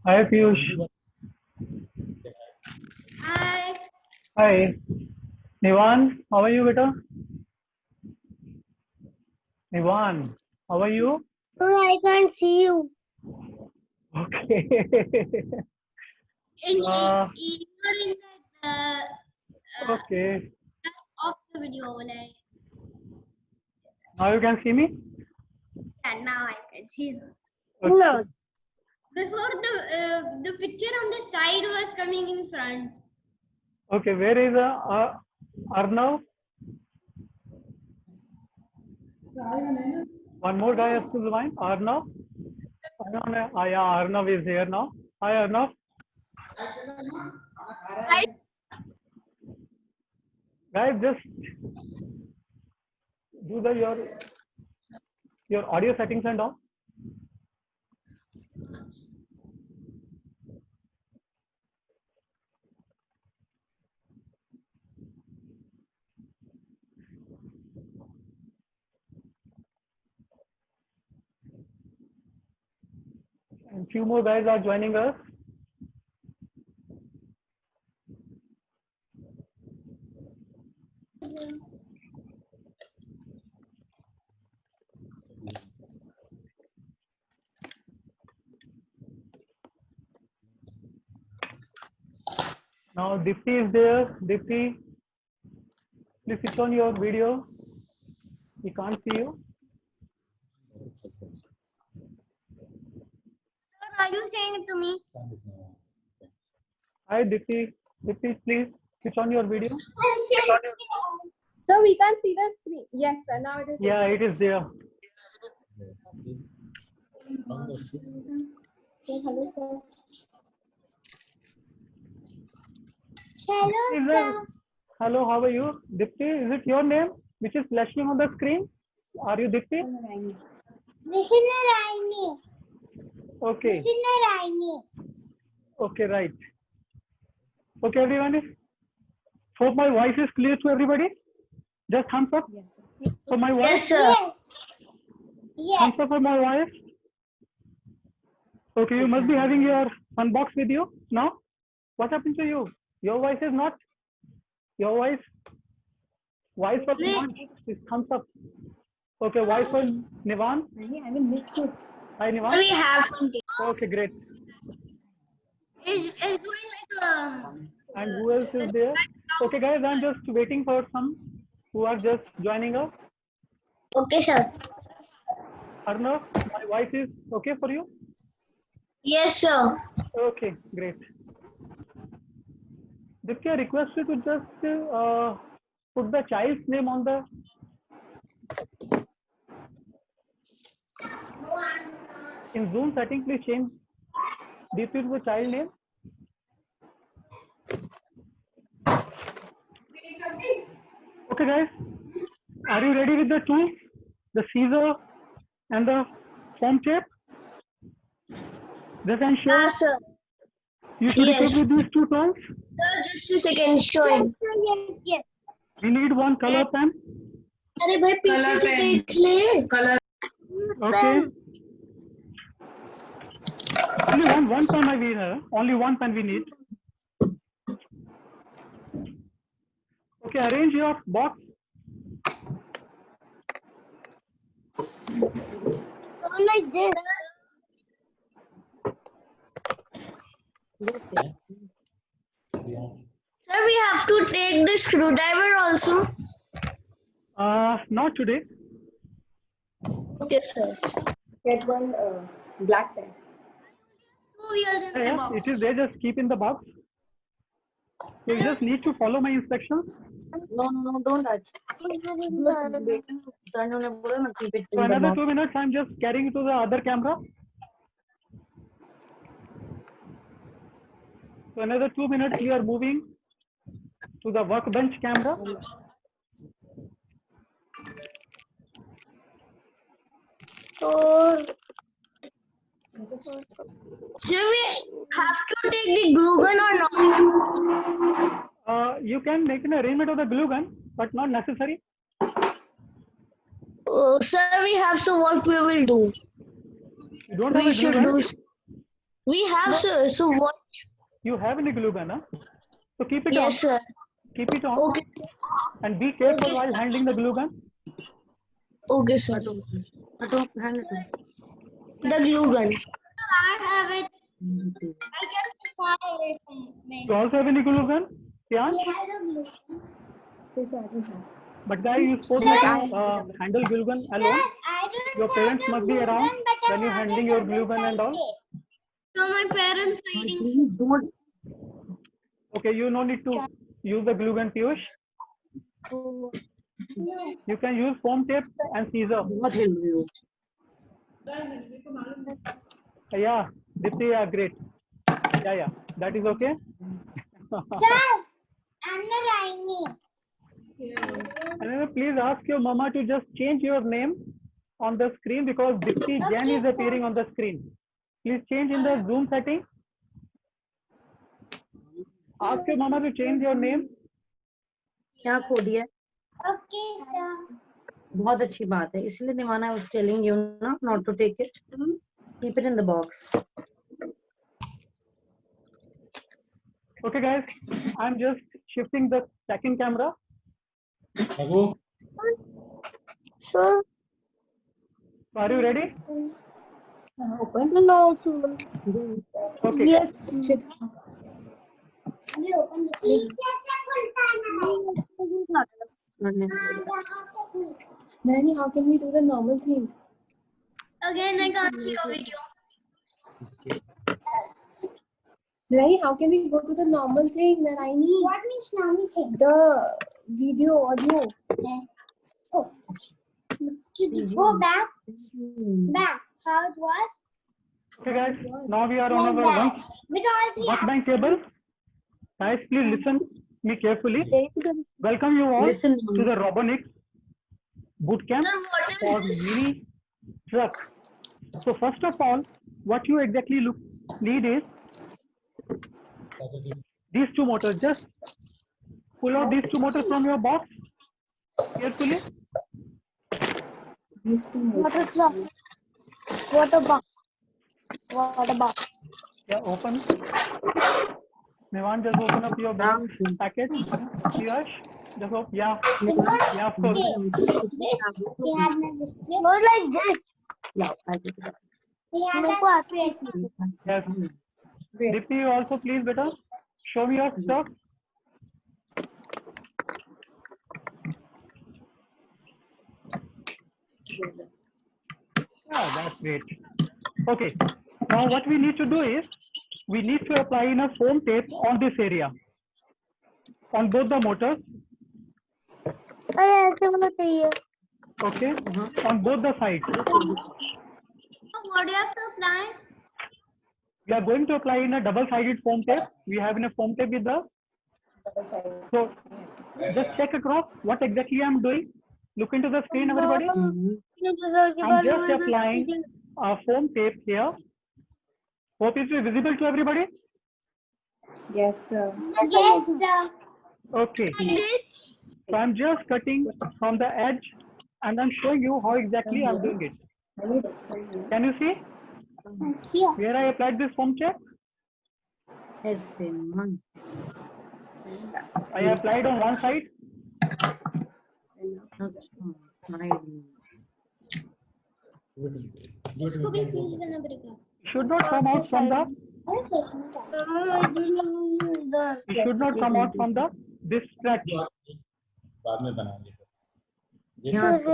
Hi Piyush. Hi. Hi. Nivan, how are you, beta? Nivan, how are you? No, I can't see you. Okay. You are in that Okay. of the video, like Now you can see me? and now I can see you. Okay. No. Before the picture on the side was coming in front. Okay. Where is Arnav? One more guy has to join. Arnav. Yeah, Arnav is here now. Hi, Arnav. Hi. Guys, just do your audio settings and all. And few more guys are joining us. Now Dipti is there. Dipti, please switch on your video. We can't see you. Sir, are you saying it to me? Hi Dipti. Dipti, please switch on your video. So we can't see the screen. Yes, sir. Now it is. Yeah, it is there. Hello, sir. Hello, Is sir. it, hello, how are you? Dipti, is it your name which is flashing on the screen? Are you Dipti? Listen, Raini. Okay. Listen, Raini. Okay, right. Okay, everyone. Hope my voice is clear to everybody. Just thumbs up for my voice. Yes, sir. Yes. Yes. Thumbs up for my voice. Okay, you must be having your unbox with you now. What happened to you? Your voice is not. Your voice for Nivan is thumbs up. Okay, voice for Nivan. I will miss it. Hi Nivan. We have something. Okay, great. It's going like And who else is there? Okay, guys, I'm just waiting for some who are just joining us. Okay, sir. Arnav, my voice is okay for you? Yes, sir. Okay, great. Dipti, I request you to just put the child's name on the. In Zoom setting, please change Dipti to the child name. Okay, guys, are you ready with the tools? The scissor and the foam tape? Just ensure Yes, sir. you should Yes. equip with these two tools. Sir, just a second, showing. Yes, yes. We need one color pen. अरे भाई पीछे से देख ले colour Okay. Only one pen I need. Only one pen we need. Okay, arrange your box. Not like this. Sir, we have to take the screwdriver also. Not today. Okay, sir. Get one black pen. 2 years in the Yeah, box. it is there. Just keep in the box. You just need to follow my instructions. No, don't touch. So another 2 minutes, I'm just carrying it to the other camera. So another 2 minutes, we are moving to the workbench camera. So, Sir, we have to take the glue gun or not? You can make an arrangement of the glue gun, but not necessary. Sir, we have, so what we will do? You don't have We a glue should gun. do. We have, sir. So what? You have any glue gun, huh? So keep it Yes, on. sir. Keep it on. Okay. And be careful Okay, while sir. handling the glue gun. Okay, sir. The glue gun. I have it. I can try it. You also have any glue gun? Yeah. Say so, I can try. But guys, you supposed to handle glue gun alone. I don't Your have parents the must be glue around gun, but I when you're have handling the your glue gun and all. double-sided tape. So my parents are eating. Okay, you no need to use the glue gun, Piyush. You can use foam tape and scissor. Yeah, Dipti, yeah, great. Yeah, that is okay. Sir, I'm the Raini. And please ask your mama to just change your name on the screen because Dipti Jain is appearing on the screen. Please change in the Zoom setting. Ask your mama to change your name. क्या खो दिया? Okay, sir. बहुत अच्छी बात है, इसलिए निवाना I was telling you ना not to take it. Keep it in the box. Okay, guys, I'm just shifting the second camera. Raghu, Sir, Are you ready? Open. no, sir. Okay. Yes. Should Nani, how can we do the normal thing? Again, I can't see your video. Nani, how can we go to the normal thing that I need? What means normal thing? The video, audio. Oh, should go back? Back. How it was? Okay, guys, now we are on our Like that. With all the work bank table. Guys, please listen me carefully. Welcome you all Listen. to the Robonics bootcamp Sir, what is for this? mini truck. So first of all, what you exactly need is these two motors. Just pull out these two motors from your box carefully. These two Water motors. box. Water box. Water box. Yeah, open. Nivan, just open up your box package. Yash, just open. Yeah, of course. This. We had this. More like this. Yeah, I did that. We had that. Yes. Wait. Dipti, you also please, beta. Show me your stuff. Yeah, that's great. Okay. Now what we need to do is we need to apply in a foam tape on this area, on both the motors. Okay, on both the sides. So what do you have to apply? We are going to apply in a double-sided foam tape. We have in a foam tape with us. So just check across what exactly I'm doing. Look into the screen, everybody. I'm just applying a foam tape here. Hope it is visible to everybody. Yes, sir. Yes, sir. Okay. So I'm just cutting from the edge and I'm showing you how exactly I'm doing it. I need this one here. Can you see Here. where I applied this foam tape? I applied on one side. Should not come out from the. It should not come out from the this stretch. बाद में बनाएंगे। यहाँ से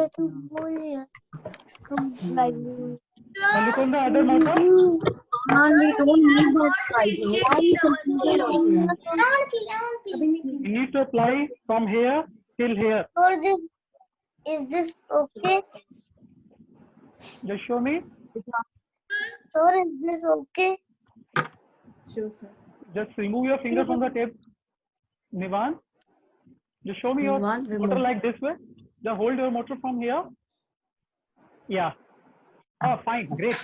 Now look on the other motor. we don't need those sizes. Why are you confused about it? You need to apply from here till here. Is this okay? Just show me. Sir, is this okay? Sure, sir. Just remove your finger from the tape. Nivan, just show me your Nivan, remove. motor like this way. Just hold your motor from here. Yeah. Oh, fine. Great.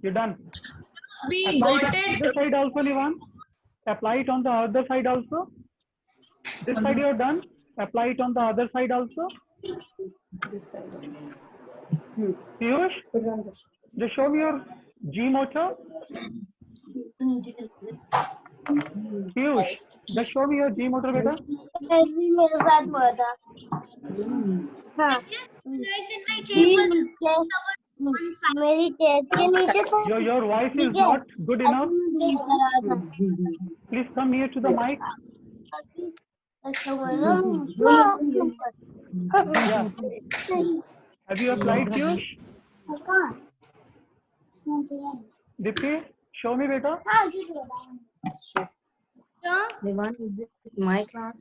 You're done. We Apply got it on it. this side also, Nivan. Apply it on the other side also. This side you're done. Apply it on the other side also. This side also. Piyush, Put it on this. just show me your G motor. Piyush, just show me your G motor, beta. भी मेरे साथ हुआ था हाँ Like that my tape was covered one side. मेरी test के नीचे था Your voice is ठीक है not good enough. देख रहा था Please come near to the mic. Yeah. Have you applied, Piyush? Dipti, show me, beta. So, Nivan, is this my class?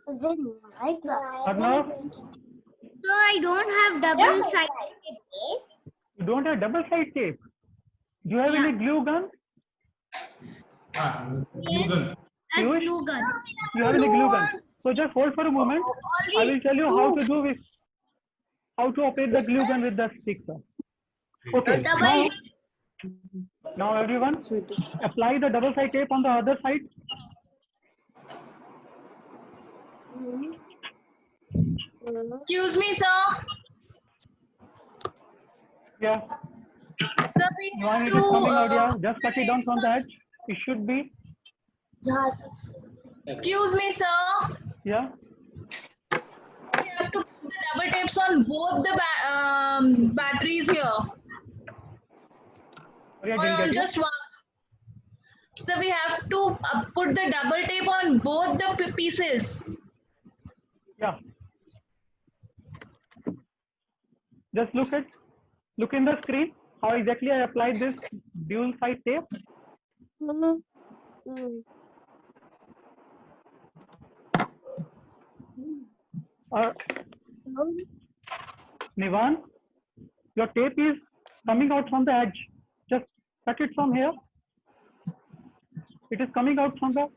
Arnav, so I don't have double side tape. you don't have double side tape. Do you have any glue gun? Yes, I have Piyush? glue gun. You have any glue gun? So just hold for a moment. I will tell you how to do this. How to operate the glue gun with the stick, sir. Okay. Now everyone, apply the double side tape on the other side. Excuse me, sir. Yeah. Sir, we One have it is coming out, to. yeah. Just cut it down from the edge. It should be, Excuse me, sir. yeah. We have to put the double tapes on both the batteries here. Sorry, I Or didn't on get you. just one. So we have to put the double tape on both the pieces. Yeah. Just look in the screen how exactly I applied this dual side tape. Nivan, your tape is coming out from the edge. Just cut it from here. It is coming out from the.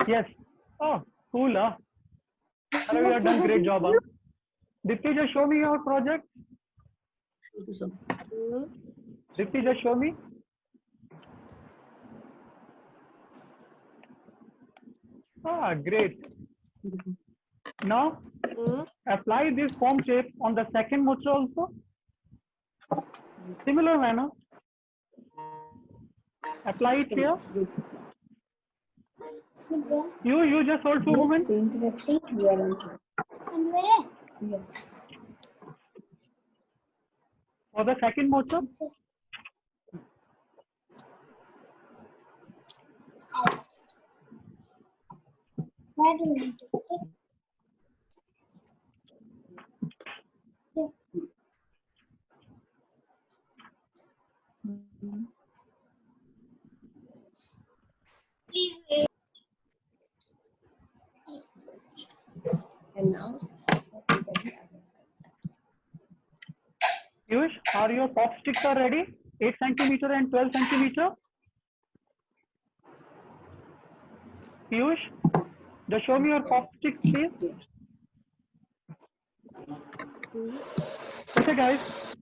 Yes. Oh, cool. Huh? You have done great job. Huh? Dipti, just show me your project. Dipti, just show me. Ah, great. Now, apply this foam tape on the second motor also. Similar manner. Apply it here. You just hold for a moment. Same direction. We are on track. Yeah. For the second motor. Please wait. And now, let's look at the other side. Piyush, are your pop sticks are ready? 8 centimeter and 12 centimeter. Piyush, just show me your pop sticks, please. Okay, guys.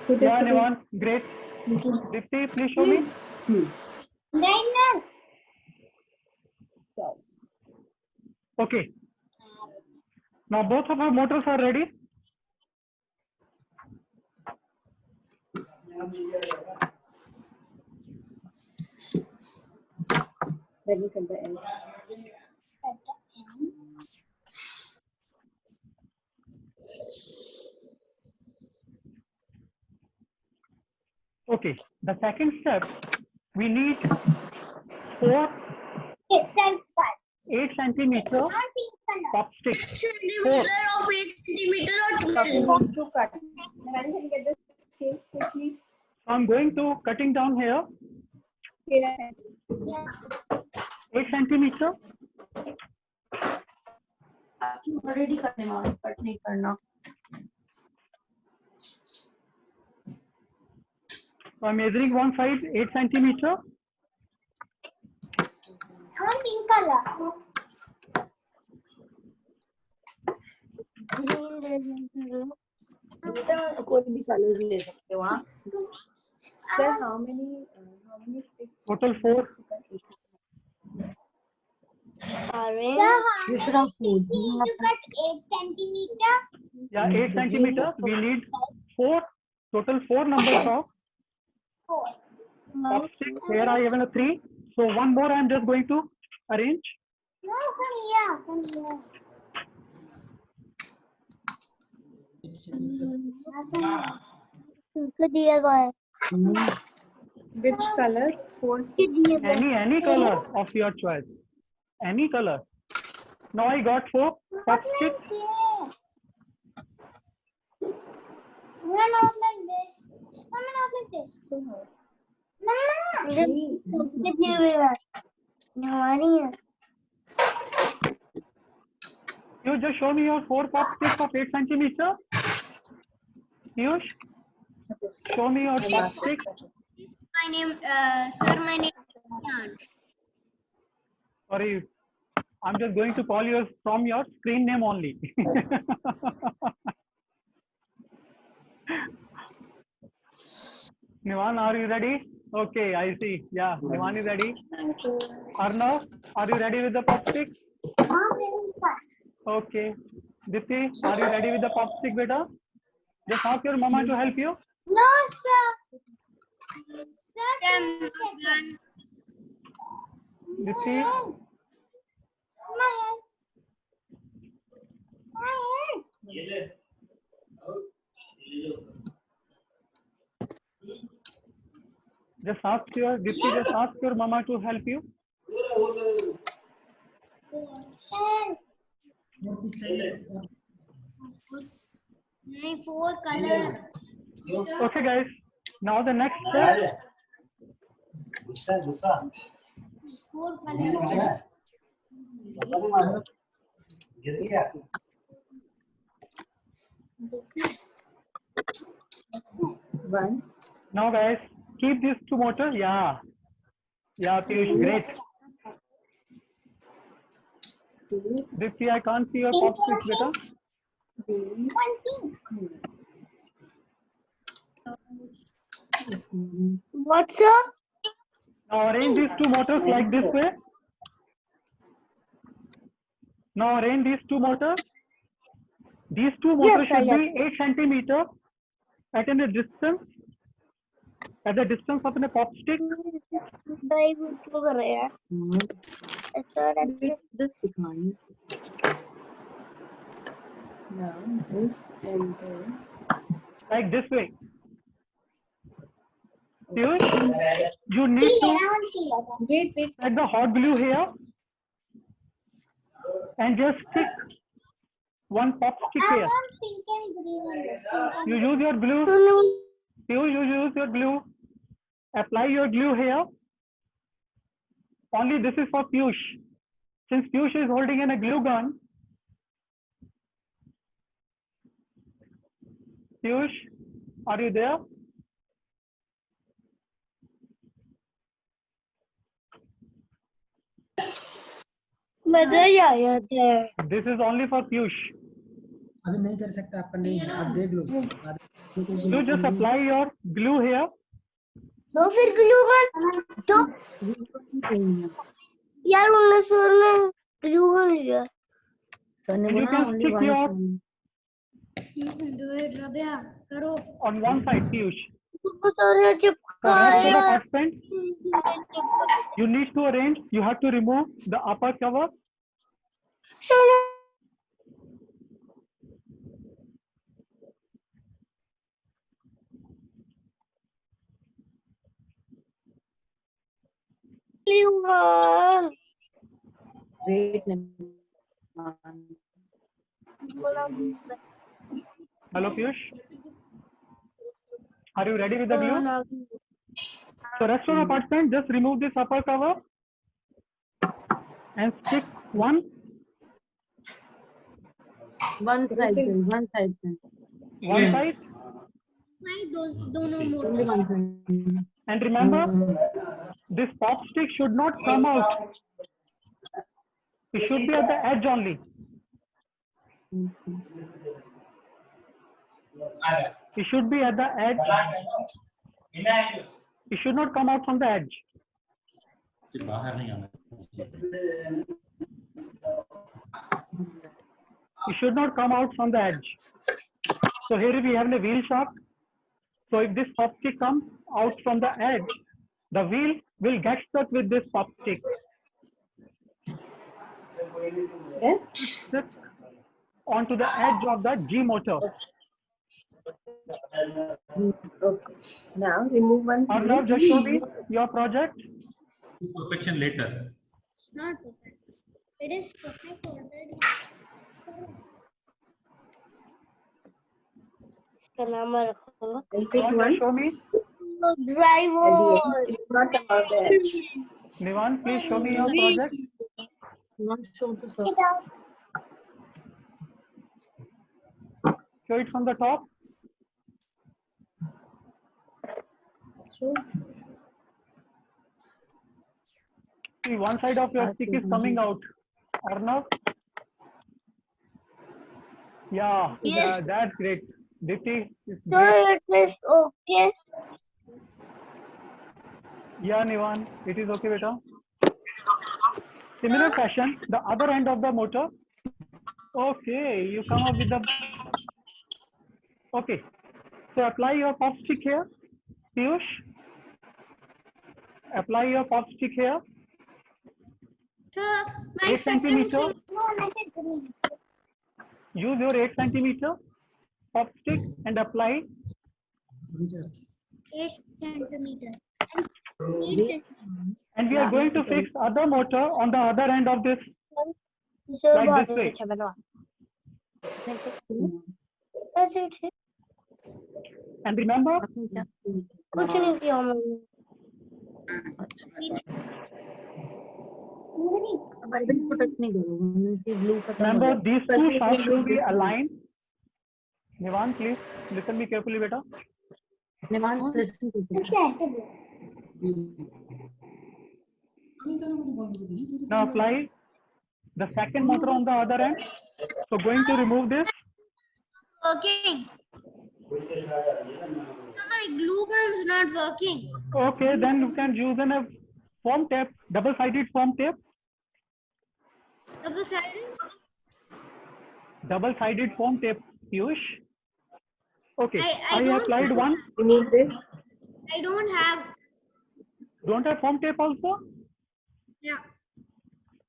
Yeah, Nivan, great. Dipti, please show me. Okay. Now both of our motors are ready. Then look at the edge. Okay. The second step, we need 4 8 centimeter pop stick. Centimeter of 8 centimeter or 12. Wants to cut. Nirani, can you get the scale quickly? So I'm going to cutting down here. Scale 8 centimeter. Already करने वाला, cut नहीं करना. So I'm measuring one side 8 centimeter. pink color. कोई भी colours ले सकते हो आप. Sir, how many sticks? Total 4. You should have food. You need to cut 8 centimeter. Yeah, 8 centimeter. We need 4. Total 4 numbers of Pop stick. Here I have a 3. So one more I am just going to arrange. No, from here. From here. Which colors? 4 sticks. Any color of your choice. Any color. Now I got 4 pop sticks. No, not like this. No, not like this. So how? You just show me your 4 pop sticks of 8 centimeter. Piyush, show me your pop sticks. My name, sir, my name is Jan. Sorry, I'm just going to call you from your screen name only. Nivan, are you ready? Okay, I see. Yeah, Nivan is ready. Arnav, are you ready with the pop stick? Okay. Dipti, are you ready with the pop stick, beta? Just ask your mama to help you. No, sir. Sir, I'm not done. Dipti, my head. My head. just ask your mama to help you. Head. My 4 colors. Okay, guys. Now the next step. 4 colors. One. Now, guys, keep these 2 motors. Yeah, Piyush, great. Dipti, I can't see your pop sticks, beta. One pink. What, sir? Now arrange these 2 motors like this way. Now arrange these 2 motors. These 2 motors should be 8 centimeter at a distance. At the distance of a pop stick. This sikhani. Now this and this. Like this way. Piyush, you need to Wait. take the hot glue here and just stick one pop stick here. Pink and green. You use your glue. Piyush, you use your glue. Apply your glue here. Only this is for Piyush. Since Piyush is holding in a glue gun. Piyush, are you there? This is only for Piyush. अभी नहीं कर सकता आपका नहीं है आप देख लो You just apply your glue here. तो फिर ग्लू गन तो यार उन्होंने सर में ग्लू गन लिया Sunny And you बोला can only stick one. your phone. Do it, Rabia. Karo. on one side, Piyush. तो सर For चिपकाया rest of the participants, you need to arrange. You have to remove the upper cover. Glue gun Wait. Hello, Piyush. Are you ready with the glue? So rest of the participants, just remove this upper cover and stick one One side. One side. side. I don't know more. Only one side. And remember, this pop stick should not come out. It should be at the edge only. It should be at the edge. It should not come out from the edge. बाहर नहीं आना It should not come out from the edge. So here we have a wheel shaft. So if this pop stick comes out from the edge, the wheel will get stuck with this pop stick. Then Stick onto the edge of the G motor. okay. Now remove one. Arnav, just show me your project. Perfection later. Not perfect. It is perfect already. Repeat Nivan, one. just show me. Driver. It's not about that. Nivan, please show me your project. Not show to sir. Get out. Show it from the top. See, one side of your stick is coming out. Arnav? Yeah, Yes. that's great. Dipti is So great. it is okay. Yeah, Nivan, it is okay, beta. Similar fashion, the other end of the motor. Okay, you come up with the. Okay, so apply your pop stick here, Piyush. Apply your pop stick here. So my 8 second centimeter. thing, No, I said green. Use your 8 centimeter pop stick and apply. 8 centimeter. And 8 centimeter. And we are going to fix other motor on the other end of this. So Like this way. अच्छा बनवा. ऐसे ही And remember, कुछ नहीं किया मैंने. Protect नहीं करूँगी blue खत्म हो remember जाएगा। these two shafts should be aligned. Nivan, please listen me carefully, beta. निवान listen to me. क्या है? Now apply the second motor on the other end. So going to remove this. Working. No, my glue gun is not working. Okay, then you can use a foam tape, double-sided foam tape. Double sided. Double-sided foam tape, Piyush. Okay, I I don't- applied one. Remove this. I don't have. Don't have foam tape also? Yeah.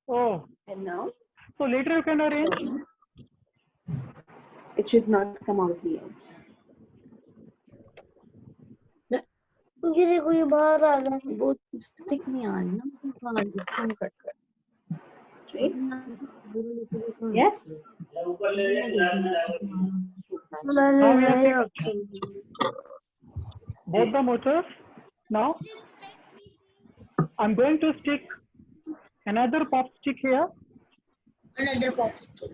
Oh, And now so later you can arrange. it should not come out the edge. मुझे देखो ये बाहर आ रहा है. वो stick नहीं आ रही ना हाँ इसको कट कर Straight. Yes. Now we are fixing both the motors. Now I'm going to stick another pop stick here. Another pop stick.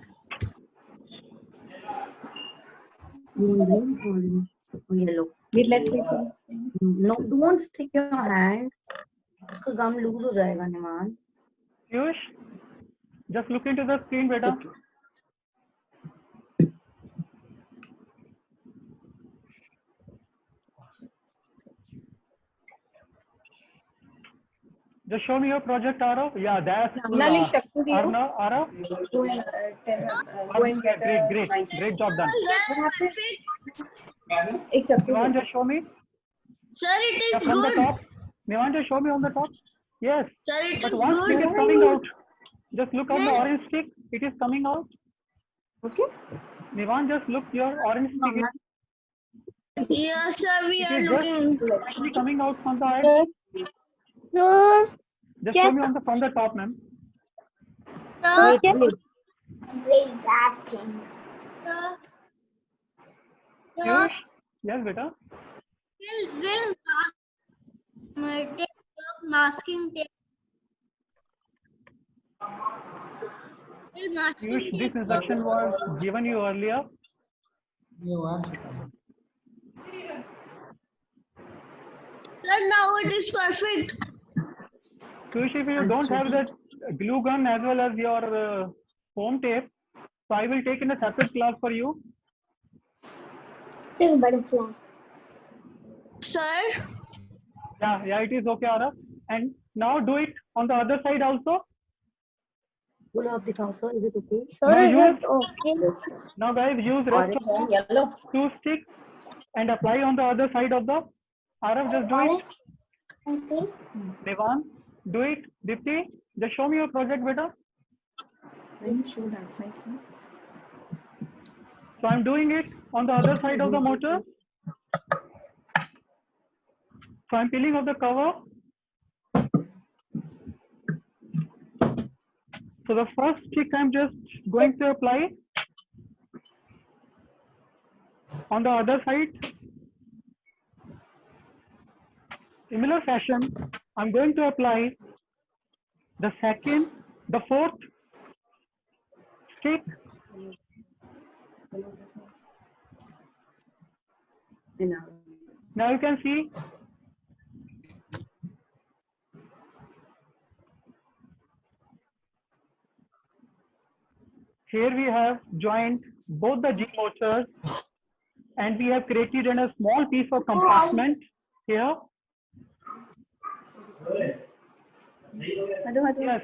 green or yellow. Let's see. No, don't stick your hand. उसका गम loose हो जाएगा निमान. Piyush, just look into the screen, beta. Just show me your project, Arav. Yeah, that's good. Nalik, Chakku diyo. Arav, Go and go and get great job done. एक चक्कू. Nivan, just show me. Sir, it is From the good. top. Nivan, just show me on the top. Yes, Sir, it but is one stick good. is coming out. Just look at the orange stick. It is coming out. Okay. Nivan, just look your orange stick. Yes, sir, we It are is looking. just actually coming out from the edge. So Just show me on the from the top, ma'am. Sir, break that thing. sir. Sir, Piyush? Yes, beta. will take the masking tape. Will masking Piyush, this tape work? instruction was given you earlier. ये वार चुका है. Sir, now it is perfect. Piyush, if you don't have that glue gun as well as your foam tape, so I will take in a separate class for you. Still butterfly. Sir, Yeah, it is okay, Arav. And now do it on the other side also. बोलो आप दिखाओ sir, is it okay? So Now is use, it okay? now guys use rest Orange of and yellow. two sticks and apply on the other side of the Arav, just do it. Okay. Devan, do it. Dipti, just show me your project, beta. Let me show that side. So I'm doing it on the other side of the motor. So I'm peeling off the cover. So the first stick I'm just going to apply on the other side. Similar fashion, I'm going to apply the second, the fourth stick. Now you can see here we have joined both the G motors and we have created in a small piece of compartment here. Yes,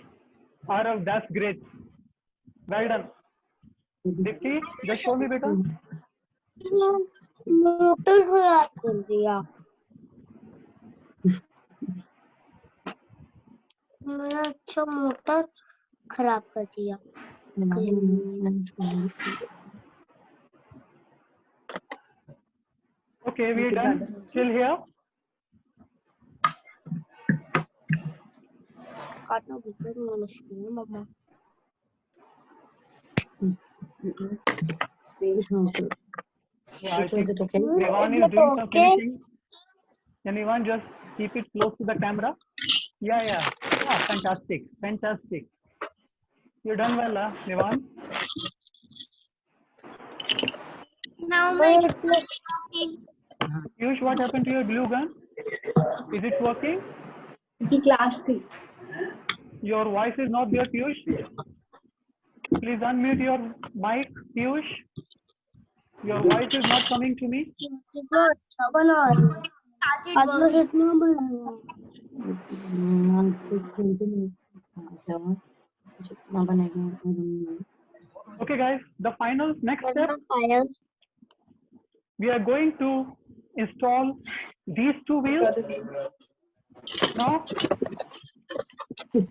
Arav, that's great. Well done. Dipti, just show me, beta. Motor खराब कर दिया मेरा अच्छा motor खराब कर दिया Okay, we're done till here. काटना बहुत मुश्किल है मम्मा I think Devan is doing some finishing. Can Devan just keep it close to the camera? Yeah, fantastic. You're done well, Devan. Now my glue is working. Piyush, what happened to your glue gun? Is it working? The class 3. Your voice is not there, Piyush. Please unmute your mic, Piyush. Your voice is not coming to me. अच्छा बना Started आज मैं working. कितना बनाया Okay, guys, the final next step, we are going to install these two wheels. Now, take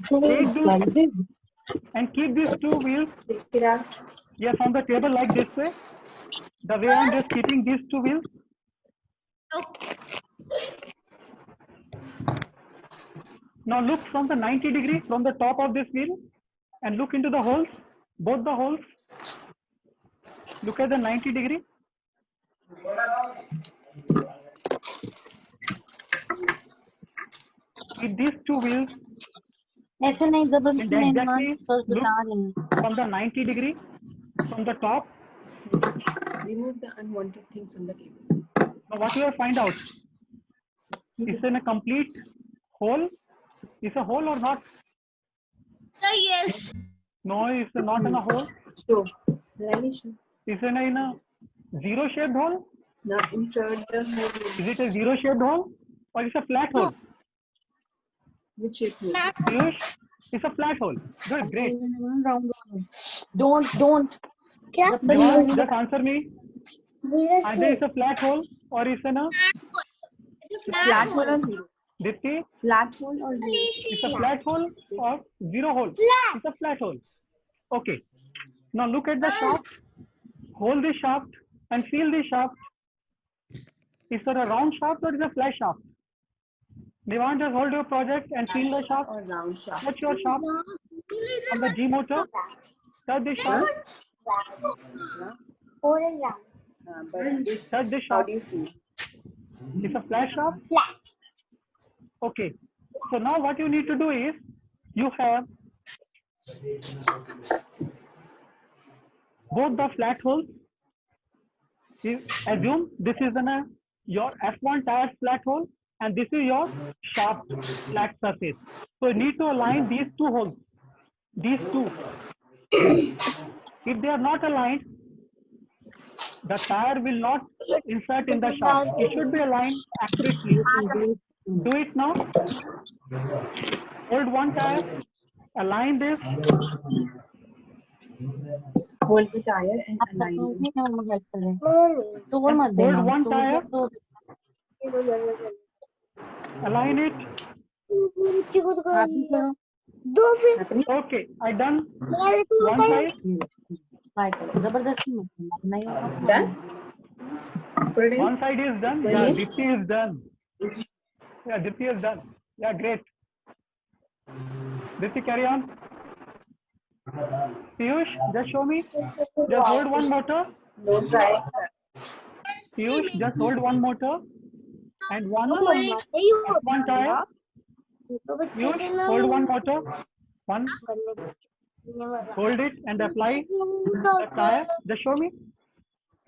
this and keep these two wheels, yes, on the table like this way. The way I'm just keeping these two wheels. Okay. Now look from the 90 degree from the top of this wheel and look into the holes, both the holes. Look at the 90 degree. With these two wheels ऐसे नहीं जबरदस्ती and नहीं exactly sir look बता रहे हैं from the 90 degree from the top. Remove the unwanted things from the table. Now what you will find out, is in a complete hole, is a hole or not? So yes. No, it's not in a hole. So, relish. Is in a zero shaped hole? Now insert the hole. Is it a zero shaped hole or it's a flat hole? Which shape hole? Piyush, it's a flat hole. Good, great. don't क्या Devan, just answer me. धीरे Either से it's a flat hole or it's in a It's a Flat flat hole or hole. zero? Dipti, Flat hole or zero? it's a flat hole or zero hole? It's a flat hole. Okay. Now look at the shaft. Hold the shaft and feel the shaft. Is there a round shaft or is it a flat shaft? Devan, just hold your project and feel the shaft. Or round shaft? Touch your shaft on the G motor. Touch the shaft. और round But this, Touch the how shaft. do you feel? It's a flat shaft. Flat Okay. So now what you need to do is you have both the flat holes. Assume this is your F1 tire flat hole and this is your shaft flat surface. So you need to align these two holes. These two. If they are not aligned, the tire will not insert in the shaft. It should be aligned accurately. Do it now. Hold one tire. Align this. Hold the tire and align them. तो मत देना Hold one तो tire. तो Align it. आप भी करो दो फिर अपनी Okay, I done मेरे को one side. ट्राई करो जबरदस्ती मत करना नहीं होगा Done? Put it in. One side is done. Finish. Yeah, Dipti is done. Yeah, Dipti is done. Yeah, great. Dipti, carry on. Piyush, just show me. Just hold one motor. No try. Piyush, just hold one motor and one tire. Piyush, hold one motor. One. Hold it and apply the tire. Just show me.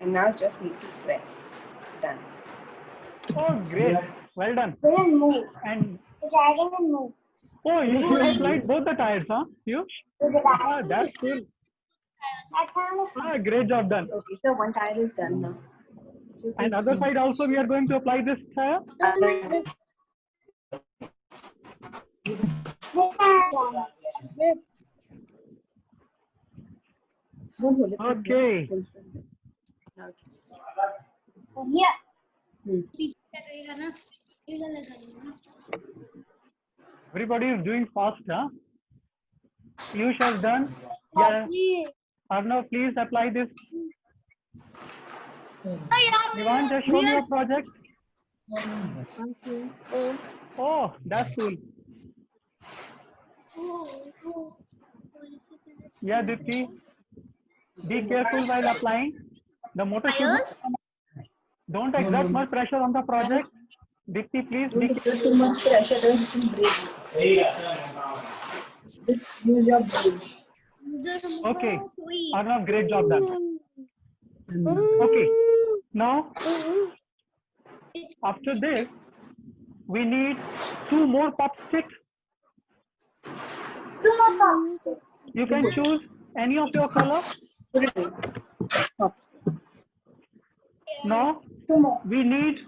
And now just need to press. Done. Oh, great. Well done. Didn't move. And The tire didn't move. oh, you applied both the tires, huh, Piyush? Ah, that's cool. That sound is Ah, great job done. Okay, so one tire is done now. And other side also we are going to apply this tire. Don't hold it. Okay. Yeah. लगेगा ना इधर लगाएंगे Everybody is doing fast, huh? Piyush has done. Yeah. Arnav, please apply this. Nivan, just show me your project. Oh, that's cool. Yeah, Dipti. Be careful while applying. The motor should not, don't exert much pressure on the project. Dipti, please be Don't careful. exert too much pressure, then it will break. Just use your brain. Okay. Arnav, great job done. Okay. Now, after this, we need 2 more pop sticks. Two more boxes. You can choose any of your color. Put it in. Pops. Now, Two more. we need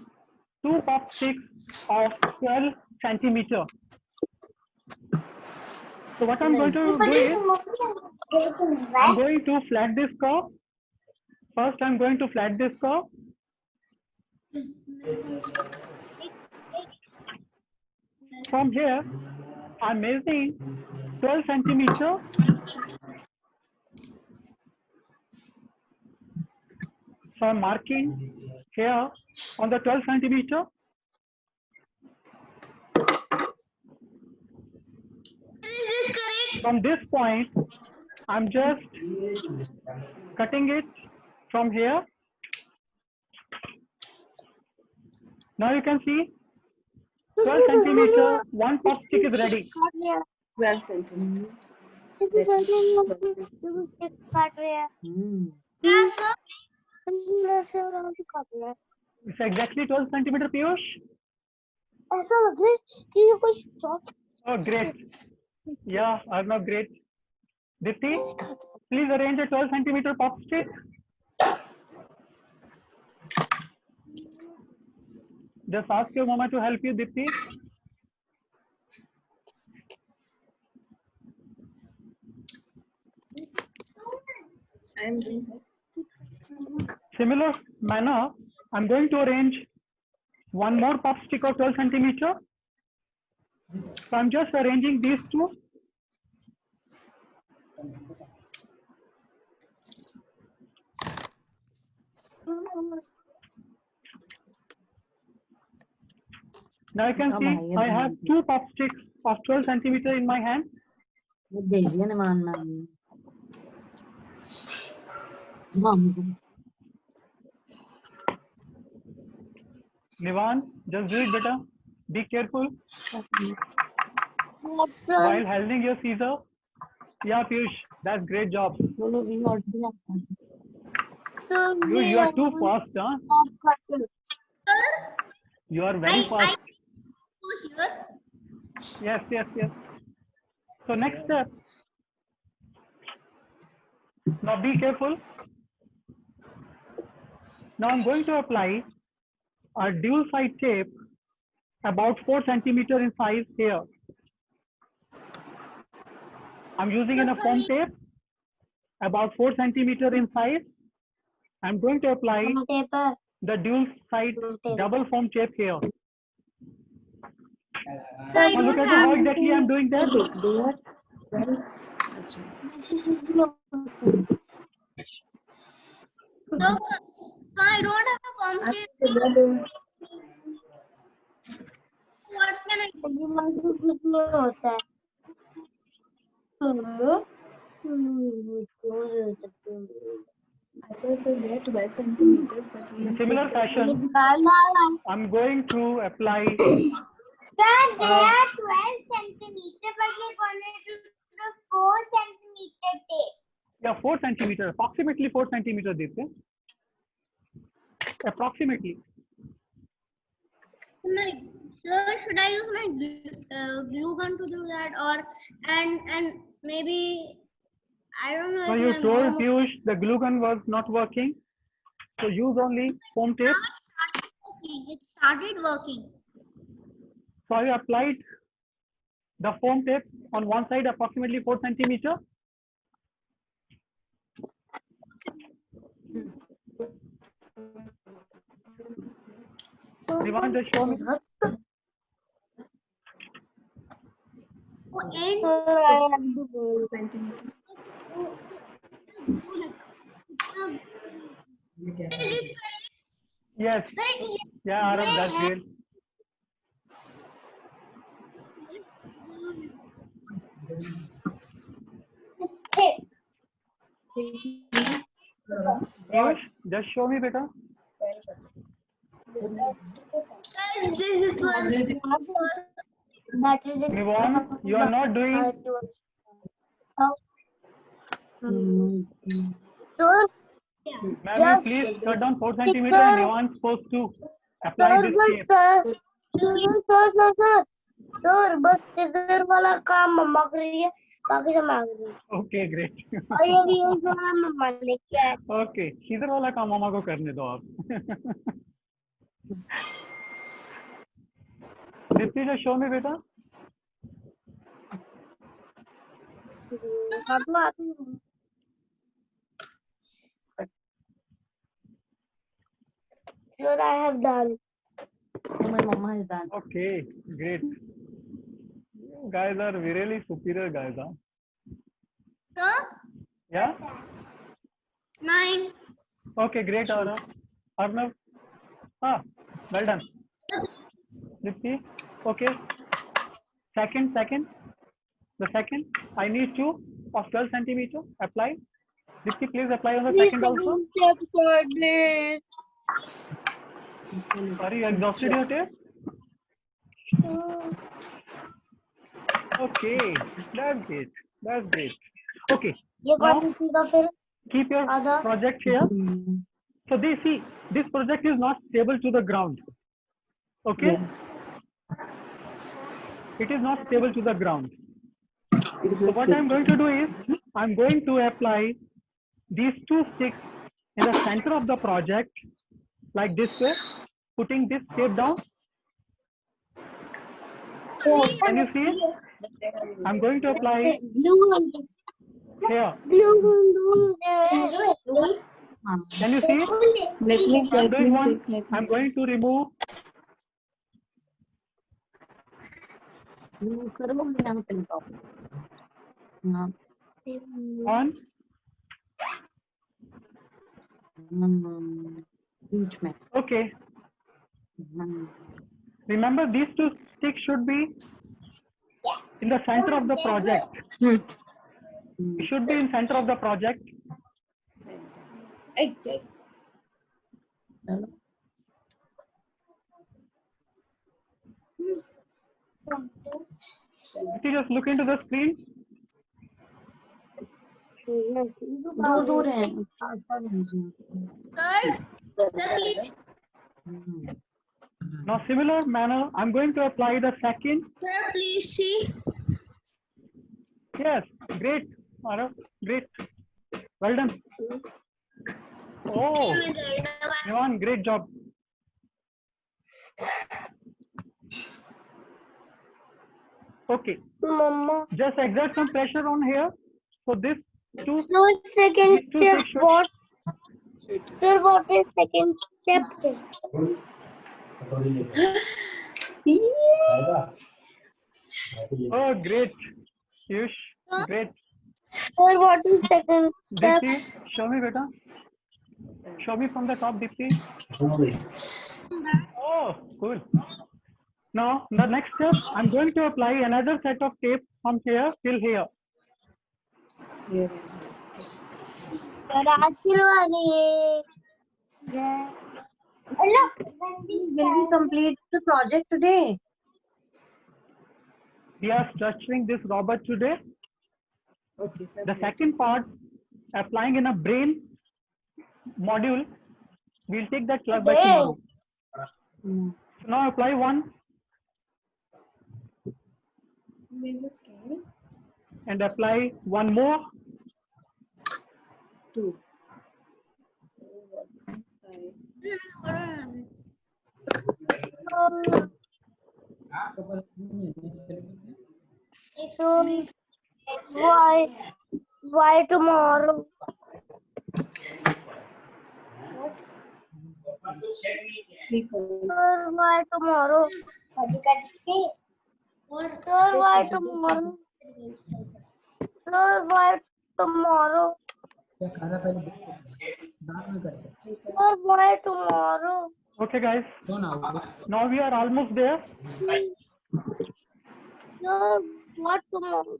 2 pop sticks of 12 centimeter. So what I'm going to But do it's is, more. It's I'm right. going to flat this curve. First, I'm going to flat this curve. From here, I'm measuring 12 centimeter. So I'm marking here on the 12 centimeter. From this point, I'm just cutting it from here. Now you can see 12 centimeter, 1 pop stick is ready. 12 centimeters. It's exactly 12 centimeter, Piyush. ऐसा लग रहा है कि ये कुछ soft Oh, great. Yeah, Arnav, great. Dipti, please arrange a 12 centimeter pop stick. Just ask your mama to help you, Dipti. I am doing so. Similar manner, I'm going to arrange 1 more pop stick of 12 centimeter. So I'm just arranging these 2. Now you can see I have 2 pop sticks of 12 centimeter in my hand. वो भेजिए ना मानना हाँ Nivan, just do it, beta. Be careful while holding your scissor. Yeah, Piyush, that's great job. बोलो भी और भी You are too fast, huh? You are very fast. Yes, yes, yes. So next step. Now be careful. Now I'm going to apply a dual side tape about 4 centimeter in size here. I'm using a foam tape about 4 centimeter in size. I'm going to apply paper. the dual side double foam tape here. So I Now look don't at how have. exactly I'm doing that. Do it. Very. So I don't have a complete. What can I do? होता है I said so there 12 centimeters, but we In similar fashion, I'm going to apply. Sir, they are 12 centimeter, but we're going to do 4 centimeter tape. Yeah, 4 centimeter, approximately 4 centimeter देते हैं. Approximately. Sir, should I use my glue gun to do that, or and maybe I don't know. So if you my told mom- Piyush the glue gun was not working. So use only foam tape. Now it started working. It started working. So I applied the foam tape on one side, approximately 4 centimeter. Devon, just show me. Oh, and Yes. Yeah, Arav, that's great. Tape. Piyush, just show me, beta. Devon, you are not doing. Ma'am, you please cut down 4 centimeter and Devon's supposed to apply this tape. Sir बस इधर वाला काम मम्मा कर रही है बाकी सब मैं कर रही हूँ Okay, great. और ये भी यूज वाला मम्मा ने किया है Okay, इधर वाला काम मामा को करने दो आप. Dipti, just show me, beta. Sure, I have done. My mama is done. Okay, great. You guys are really superior guys, huh? Sir, Yeah? 9. Okay, great, Arav. Arnav? Ah, well done. Dipti? Okay. Second. The second, I need 2 of 12 centimeter. Apply. Dipti, please apply on the second also. Sorry, you exhausted your tape? Okay, that's great. That's great. Okay, ये now कौन सी का फिर keep your Other? project here. So they see this project is not stable to the ground. Okay? It is not stable to the ground. So what I'm going to do is I'm going to apply these 2 sticks in the center of the project like this way, putting this tape down. Can you see it? I'm going to apply here. Can you see it? Let me I'm doing one. check. Let me I'm going to remove. करो यहाँ पे लगाओ. हाँ. On. Inch में. Okay. Remember, these 2 sticks should be in the center of the project. It should be in center of the project. चलो. If you just look into the screen. दूर है. Sir, please. Now, similar manner, I'm going to apply the second. Sir, please see. Yes, great, Arav, great. Well done. Oh, Nivan, great job. Okay, Mama. just exert some pressure on here. So this two, No second these 2 step. sticks should. What? Sir, what is second step? Oh, great. Piyush, great. Sir, what is second step? Dipti, show me, beta. Show me from the top, Dipti. Oh, cool. Now, the next step, I'm going to apply another set of tape from here till here. Will we complete the project today? We are structuring this robot today. Okay. The second part, applying in a brain module, we'll take that class by tomorrow. So now apply one and apply one more. Two. So, why tomorrow? Sir, why tomorrow? Sir, why tomorrow? Sir, why tomorrow? क्या खाना पहले देखो बाद में कर सकते Sir, why tomorrow? Okay, guys. कौन आओगे Now we are almost there. Sir, what tomorrow?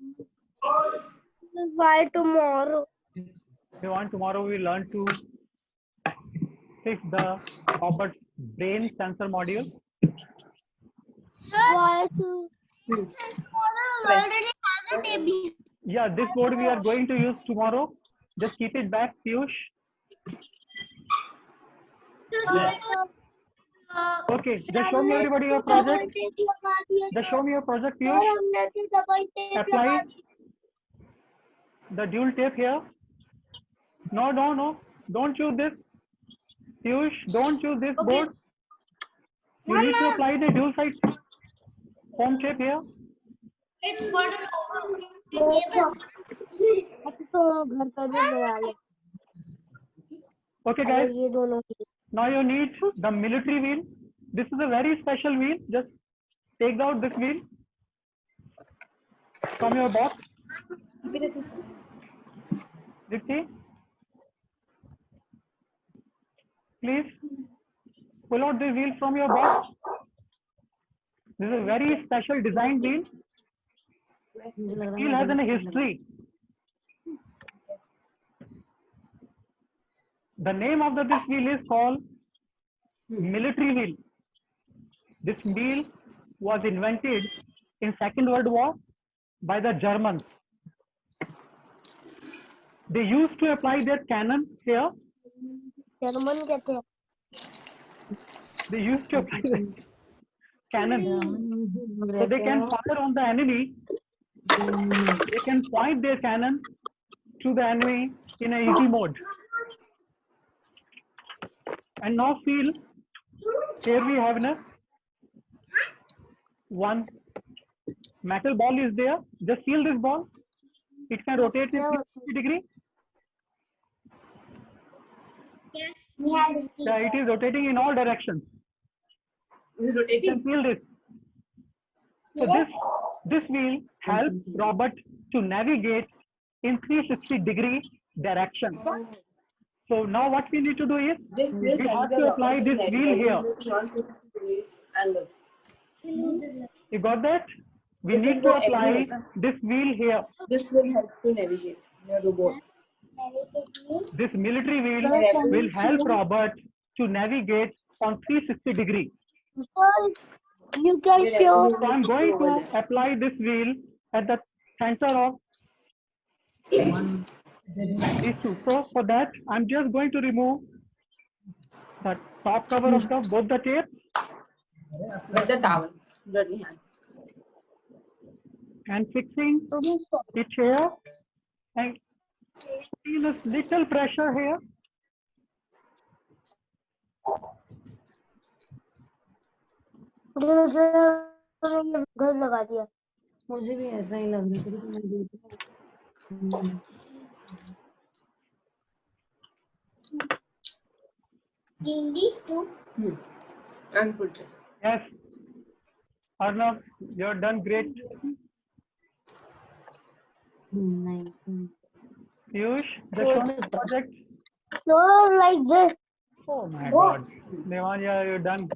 Sir, why tomorrow? We want tomorrow we learn to fix the robot brain sensor module. Why to? Already has a baby. Yeah, this board we are going to use tomorrow. Just keep it back, Piyush. Okay, just show me everybody your project. Just show me your project, Piyush. Apply the dual tape here. No, no, no. Don't use this. Piyush, don't use this board. You need to apply the dual side foam tape here. Okay, guys. Now you need the military wheel. This is a very special wheel. Just take out this wheel from your box. Dipti, please pull out the wheel from your box. This is a very special design wheel. Wheel has a history. The name of this wheel is called military wheel. This wheel was invented in Second World War by the Germans. They used to apply their cannon here. They used to apply their cannon. So they can fire on the enemy. They can point their cannon to the enemy in an easy mode. And now feel, here we have one metal ball is there. Just feel this ball. It can rotate in 360 degrees. Yeah, it is rotating in all directions. You can feel this. So this wheel helps robot to navigate in 360 degree direction. So now what we need to do is we have to apply this wheel here. You got that? We need to apply this wheel here. This will help to navigate your robot. This military wheel will help robot to navigate on 360 degree. You can show. So I'm going to apply this wheel at the center of one these two. So for that, I'm just going to remove the top cover of both the tape With the towel. Dirty hand. and fixing it here and feel a little pressure here. घर लगा दिया. मुझे भी ऐसा ही लग रहा है. In these two. And put it. Yes. Arnav, you're done great. Nice. Piyush, just show me the project. So like this. Oh my God. Devanya, you're done.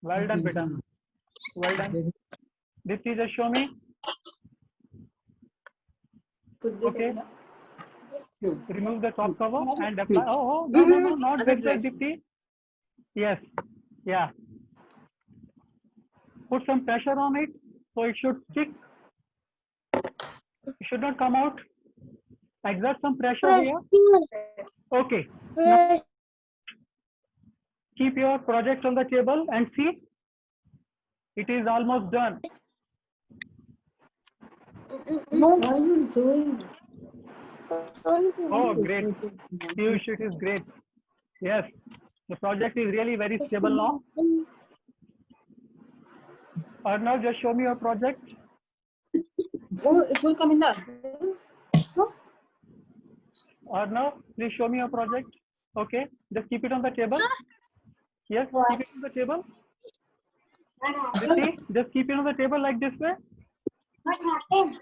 Well done, beta. Well done. Dipti, just show me. Okay. Remove the top cover and apply. Oh, no, not that way, Dipti. Yes. Yeah. Put some pressure on it so it should stick. It should not come out. Exert some pressure here. Okay. Now, keep your project on the table and see. It is almost done. What are you doing? Oh, great. Piyush, it is great. Yes. The project is really very stable now. Arnav, just show me your project. Oh, it will come in the. Arnav, please show me your project. Okay. Just keep it on the table. Yes, keep it on the table. Dipti, just keep it on the table like this way. What happened?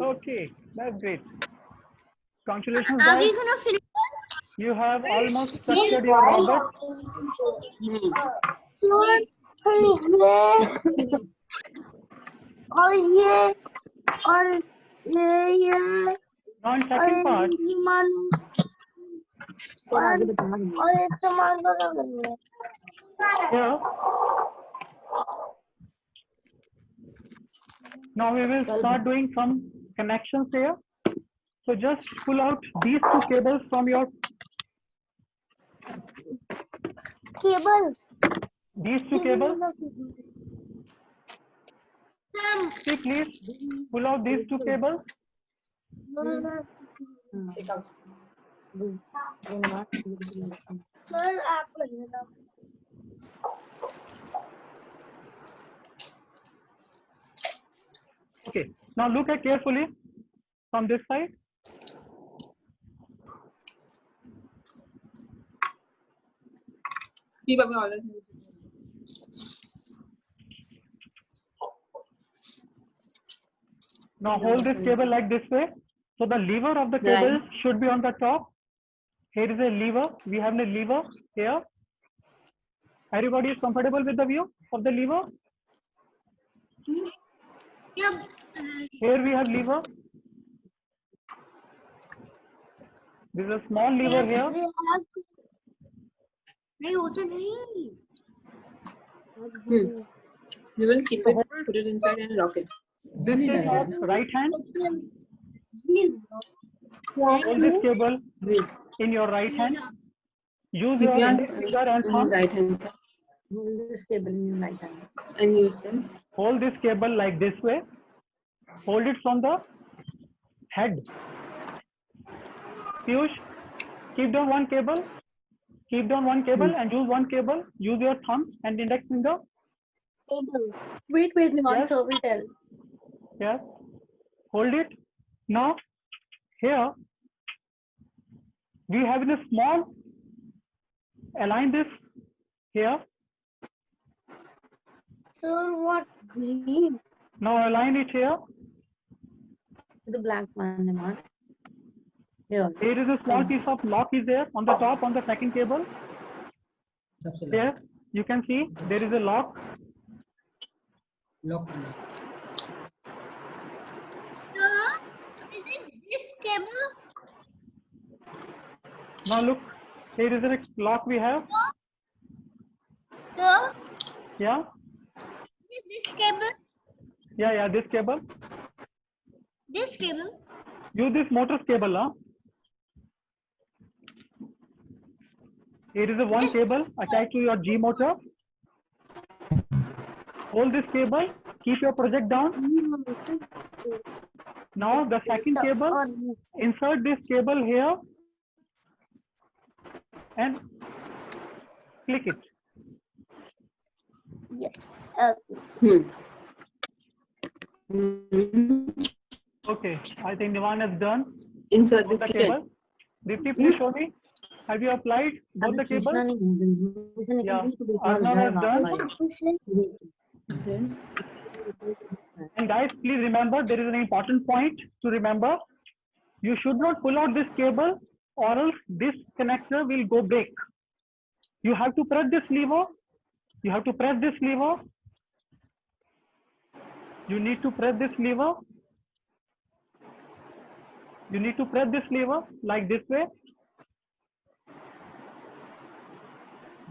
Okay, that's great. Congratulations, Are we guys. gonna finish? You have almost structured your robot. और ये Now in second part, और आगे बता दूंगी। और इस्तेमाल करोगे here, now we will start doing some connections here. So just pull out these two cables from your, cable these two cables. See, please pull out these two cables. Sir आप करिएगा Okay, now look at carefully from this side. Keep up all the Now hold this cable like this way. So the lever of the cable should be on the top. Here is a lever. We have a lever here. Everybody is comfortable with the view of the lever? Yep. Here we have lever. There is a small lever here. नहीं हो सकता नहीं. You will keep it, put it inside and lock it. This is your right hand. Hold this cable in your right hand. Use your index finger and thumb. Right hand Hold this cable in your right hand. and use this. Hold this cable like this way. Hold it from the head. Piyush, keep down one cable. Keep down one cable and use one cable. Use your thumb and index finger. Wait, Nivan, Yes. sir will tell. Yes. Hold it. Now, here we have a small. Align this here. Sir, what green? Now align it here. The black one, Nivan. Here. There is a small piece of lock is there on the top on the second cable. सबसे Here you can see there is a lock. Lock करना So, is this cable? Now look, here is a lock we have. So, Yeah, is this cable? yeah, this cable. This cable? Use this motor's cable, huh? Here is a one cable attached to your G motor. Hold this cable, keep your project down. Now the second cable, insert this cable here and click it. Okay, I think Nivan is done. Insert On the this table. Dipti, please show me. Have you applied both the cables? खींचना नहीं है, इसे Yeah. निकलने को देखना Arnav है has done. This. And guys, please remember, there is an important point to remember. You should not pull out this cable or else this connector will go break. You have to press this lever. You have to press this lever. You need to press this lever. You need to press this lever like this way.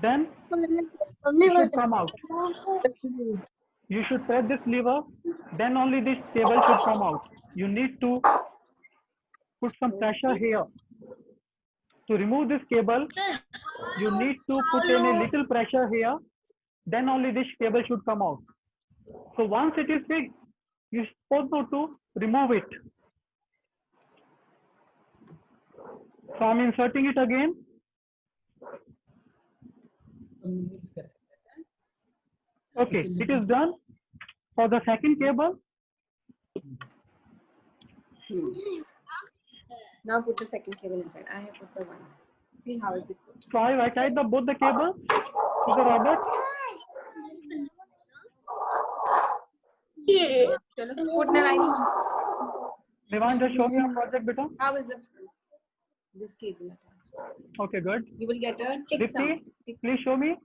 Then it should come out. You should press this lever, then only this cable should come out. You need to put some pressure here. To remove this cable, you need to put in a little pressure here, then only this cable should come out. So once it is fixed, you're supposed not to remove it. So I'm inserting it again. Okay, it is done. For the second cable, Now put the second cable inside. I have put the one. See how is it put. so I attach both the cables to the rubber. Put the right. Devan, just show me your project, beta. How is this cable attached? Okay, good. You will get a tick Dipti, sound. please show me.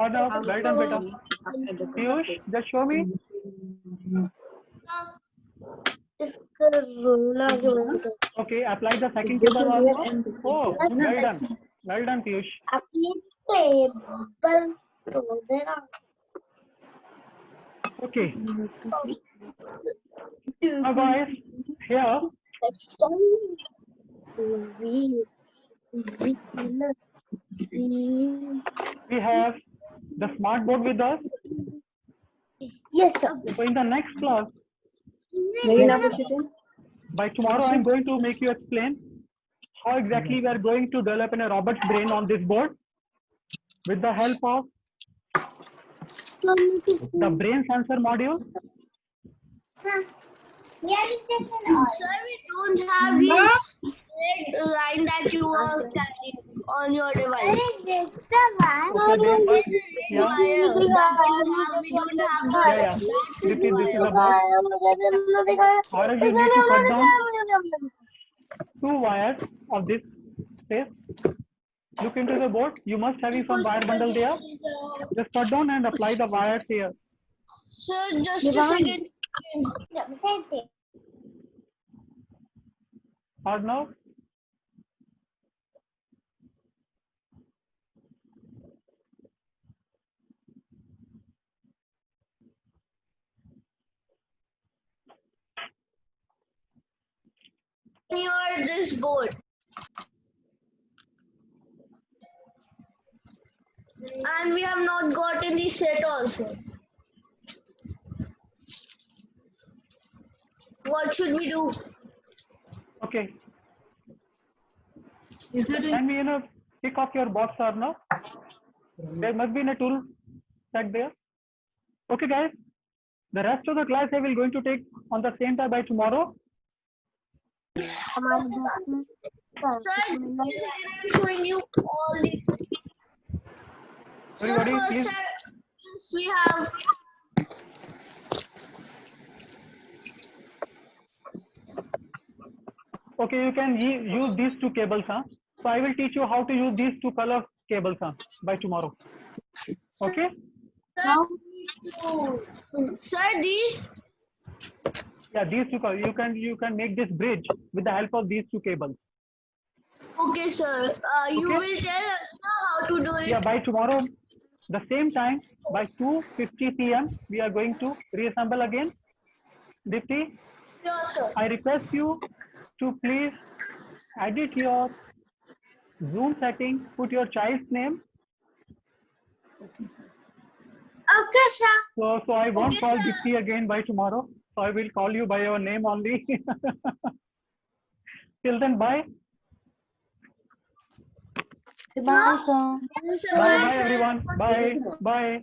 Oh no, well done, beta. After the Piyush, just show me. Okay, apply the second cable also. Oh, well done. Well done, Piyush. Okay. Now guys, here we have the smart board with us. Yes, sir. So in the next class, Maybe now push it in. by tomorrow, I'm going to make you explain how exactly we are going to develop in a robot's brain on this board with the help of the brain sensor module. Here is this and all. Sir, we don't have the red line that you are carrying on your device. Where is this the one? Okay, then, This is the yeah. wire that you have. We don't have the Yeah, yeah. This is the board. Or you need to cut down 2 wires of this space. Look into the board. You must have some wire bundle there. Just cut down and apply the wires here. Sir, just a second. Hard now. Near this board. And we have not gotten the set also. What should we do? Okay. Is it in Can we pick off your box or no? There must be a tool set there. Okay, guys. The rest of the class I will going to take on the same time by tomorrow. Sir, I'm showing you all these. So Everybody, first, please. sir, yes, we have. Okay, you can use these 2 cables, huh? So I will teach you how to use these 2 color cables, huh, by tomorrow. Okay? Sir, these. Yeah, these 2 colors. You can make this bridge with the help of these 2 cables. Okay, sir. You Okay. will tell us now how to do it. Yeah, by tomorrow, the same time, by 2:50 p.m., we are going to reassemble again. Dipti, Yes, sir. I request you to please edit your Zoom setting, put your child's name. Okay, sir. So I won't Okay, call sir. Dipti again by tomorrow. So I will call you by your name only. Till then, bye. Bye, sir. Yes, sir. Bye, Bye, bye sir. everyone. Bye. Bye.